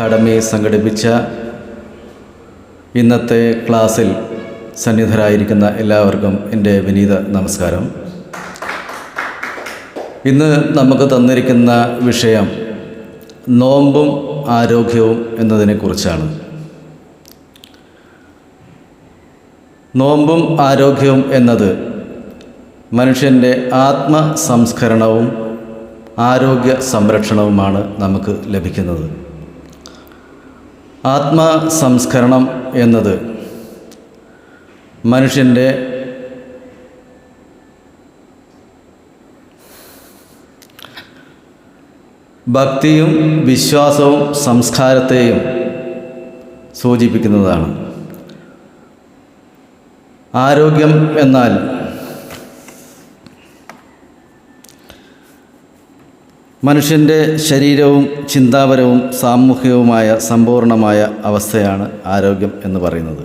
Academy സംഘടിപ്പിച്ച ഇന്നത്തെ ക്ലാസ്സിൽ സന്നിധരായിരിക്കുന്ന എല്ലാവർക്കും എൻ്റെ വിനീത നമസ്കാരം. ഇന്ന് നമുക്ക് തന്നിരിക്കുന്ന വിഷയം നോമ്പും ആരോഗ്യവും എന്നതിനെക്കുറിച്ചാണ്. നോമ്പും ആരോഗ്യവും എന്നത് മനുഷ്യൻ്റെ ആത്മസംസ്കരണവും ആരോഗ്യ സംരക്ഷണവുമാണ് നമുക്ക് ലഭിക്കുന്നത്. ആത്മസംസ്കരണം എന്നത് മനുഷ്യൻ്റെ ഭക്തിയും വിശ്വാസവും സംസ്കാരത്തെയും സൂചിപ്പിക്കുന്നതാണ്. ആരോഗ്യം എന്നാൽ മനുഷ്യൻ്റെ ശരീരവും ചിന്താപരവും സാമൂഹികവുമായ സമ്പൂർണമായ അവസ്ഥയാണ് ആരോഗ്യം എന്ന് പറയുന്നത്.